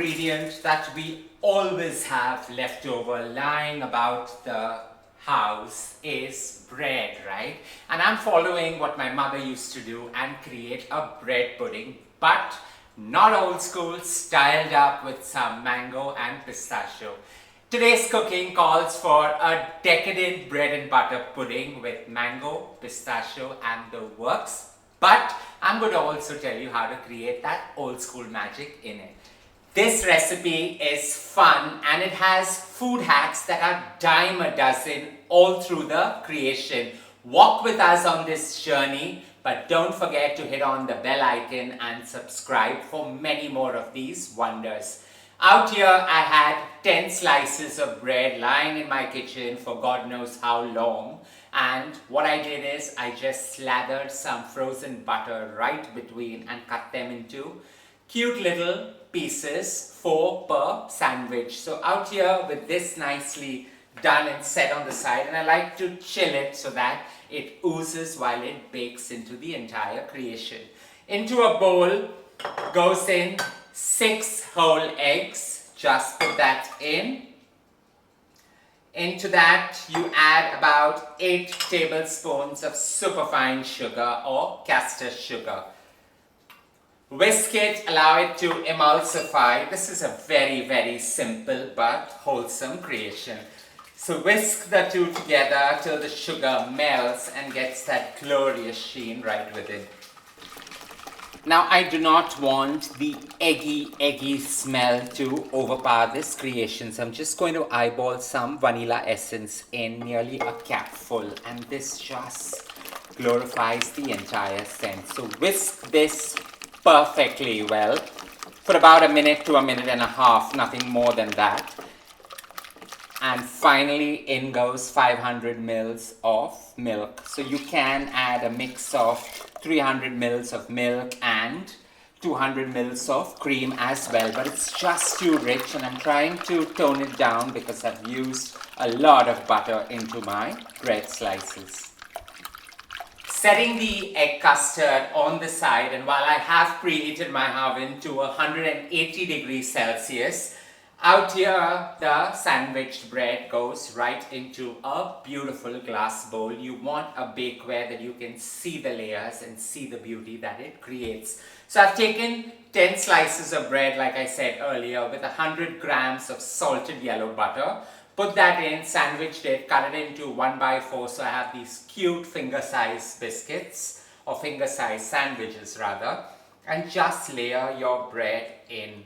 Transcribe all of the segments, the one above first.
ingredient that we always have left over lying about the house is bread, right? And I'm following what my mother used to do and create a bread pudding, but not old school, styled up with some mango and pistachio. Today's cooking calls for a decadent bread and butter pudding with mango, pistachio and the works. But I'm going to also tell you how to create that old school magic in it. This recipe is fun and it has food hacks that are dime a dozen all through the creation. Walk with us on this journey, but don't forget to hit on the bell icon and subscribe for many more of these wonders. Out here I had 10 slices of bread lying in my kitchen for God knows how long, and what I did is I just slathered some frozen butter right between and cut them into cute little pieces, 4 per sandwich. So out here with this nicely done and set on the side, and I like to chill it so that it oozes while it bakes into the entire creation. Into a bowl goes in 6 whole eggs, just put that in. Into that you add about 8 tablespoons of superfine sugar or Castor Sugar. Whisk it, allow it to emulsify. This is a very simple but wholesome creation. So whisk the two together till the sugar melts and gets that glorious sheen right with it. Now I do not want the eggy smell to overpower this creation, so I'm just going to eyeball some vanilla essence in, nearly a capful, and this just glorifies the entire scent. So whisk this perfectly well for about a minute to a minute and a half, nothing more than that. And finally in goes 500 mils of milk. So you can add a mix of 300 mils of milk and 200 mils of cream as well, but it's just too rich and I'm trying to tone it down because I've used a lot of butter into my bread slices. Setting the egg custard on the side, and while I have preheated my oven to 180 degrees Celsius, out here the sandwiched bread goes right into a beautiful glass bowl. You want a bakeware that you can see the layers and see the beauty that it creates. So I've taken 10 slices of bread, like I said earlier, with 100 grams of salted yellow butter. Put that in, sandwiched it, cut it into 1/4, so I have these cute finger-sized biscuits, or finger-sized sandwiches rather, and just layer your bread in.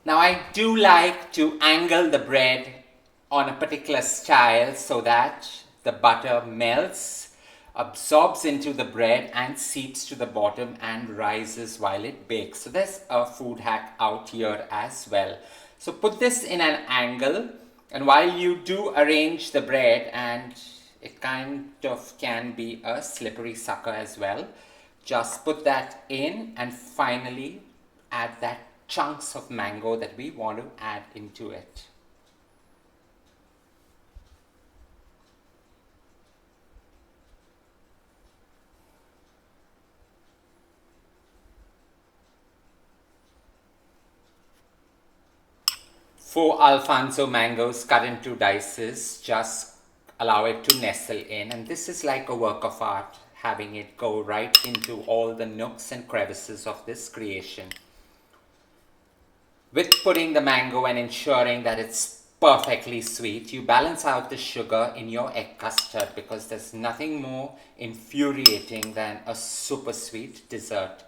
Now I do like to angle the bread on a particular style so that the butter melts, absorbs into the bread and seeps to the bottom and rises while it bakes. So there's a food hack out here as well. So put this in an angle, and while you do arrange the bread, and it kind of can be a slippery sucker as well, just put that in and finally add that chunks of mango that we want to add into it. For Alphonso mangoes cut into dices, just allow it to nestle in, and this is like a work of art, having it go right into all the nooks and crevices of this creation. With putting the mango and ensuring that it's perfectly sweet, you balance out the sugar in your egg custard, because there's nothing more infuriating than a super sweet dessert.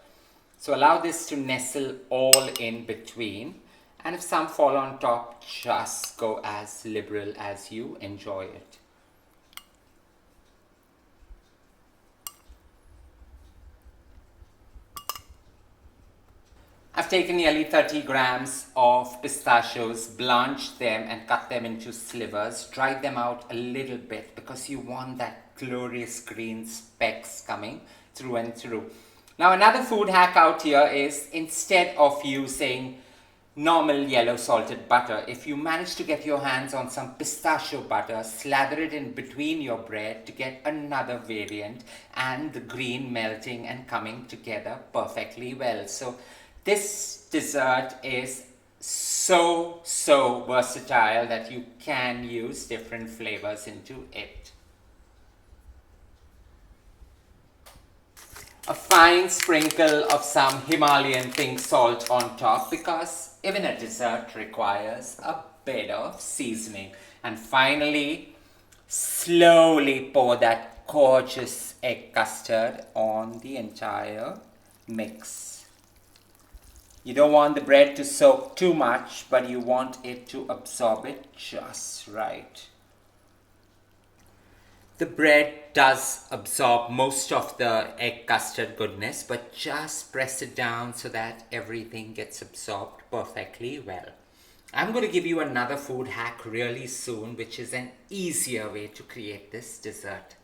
So allow this to nestle all in between, and if some fall on top, just go as liberal as you enjoy it. I've taken nearly 30 grams of pistachios, blanched them and cut them into slivers, dried them out a little bit because you want that glorious green specks coming through and through. Now another food hack out here is, instead of using normal yellow salted butter. If you manage to get your hands on some pistachio butter, slather it in between your bread to get another variant and the green melting and coming together perfectly well. So this dessert is so versatile that you can use different flavors into it. A fine sprinkle of some Himalayan pink salt on top, because even a dessert requires a bit of seasoning. And finally, slowly pour that gorgeous egg custard on the entire mix. You don't want the bread to soak too much, but you want it to absorb it just right. The bread does absorb most of the egg custard goodness, but just press it down so that everything gets absorbed perfectly well. I'm going to give you another food hack really soon, which is an easier way to create this dessert.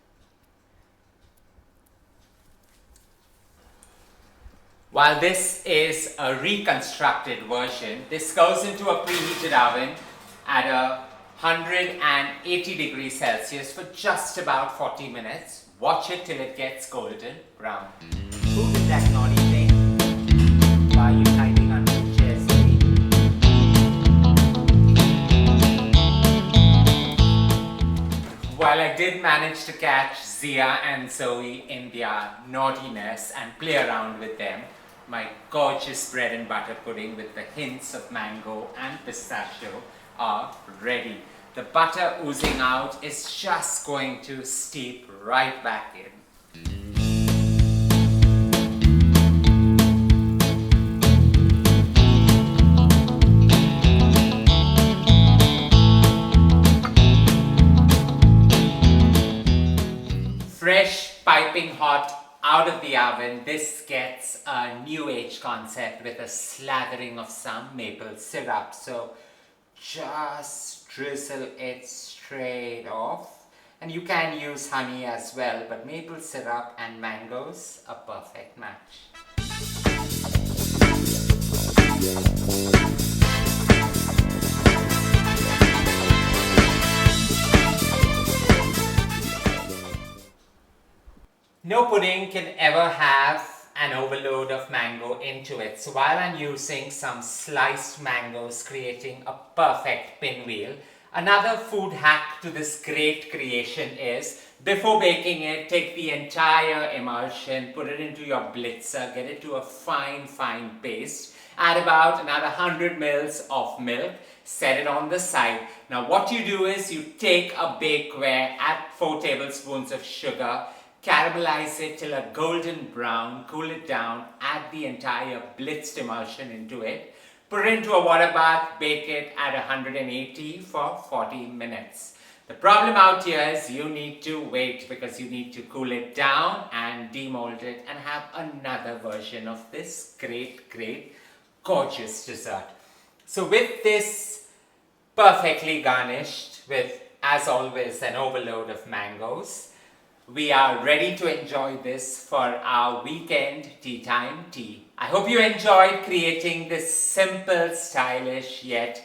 While this is a reconstructed version, this goes into a preheated oven at a 180 degrees Celsius for just about 40 minutes. Watch it till it gets golden brown. Who did that naughty thing? Why are you hiding under the chairs? While I did manage to catch Zia and Zoe in their naughtiness and play around with them, my gorgeous bread and butter pudding with the hints of mango and pistachio are ready. The butter oozing out is just going to steep right back in. Fresh, piping hot out of the oven, this gets a new age concept with a slathering of some maple syrup. So just drizzle it straight off, and you can use honey as well, but maple syrup and mangoes, a perfect match. No pudding can ever have an overload of mango into it. So while I'm using some sliced mangoes, creating a perfect pinwheel, another food hack to this great creation is, before baking it, take the entire emulsion, put it into your blitzer, get it to a fine paste, add about another 100 mils of milk, set it on the side. Now what you do is you take a bakeware, add 4 tablespoons of sugar, caramelize it till a golden brown, cool it down, add the entire blitzed emulsion into it, put it into a water bath, bake it at 180 for 40 minutes. The problem out here is you need to wait, because you need to cool it down and demold it and have another version of this great, gorgeous dessert. So with this perfectly garnished with, as always, an overload of mangoes, we are ready to enjoy this for our weekend tea time tea. I hope you enjoyed creating this simple, stylish, yet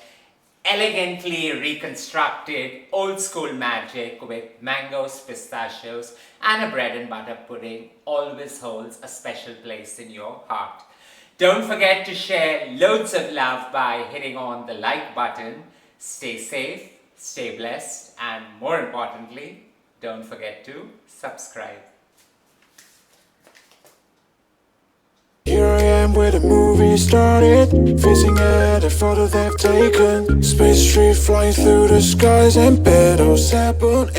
elegantly reconstructed old school magic with mangoes, pistachios, and a bread and butter pudding. Always holds a special place in your heart. Don't forget to share loads of love by hitting on the like button. Stay safe, stay blessed, and more importantly, don't forget to subscribe. Here I am where the movie started, facing at a photo they've taken. Space tree flying through the skies and petals happen.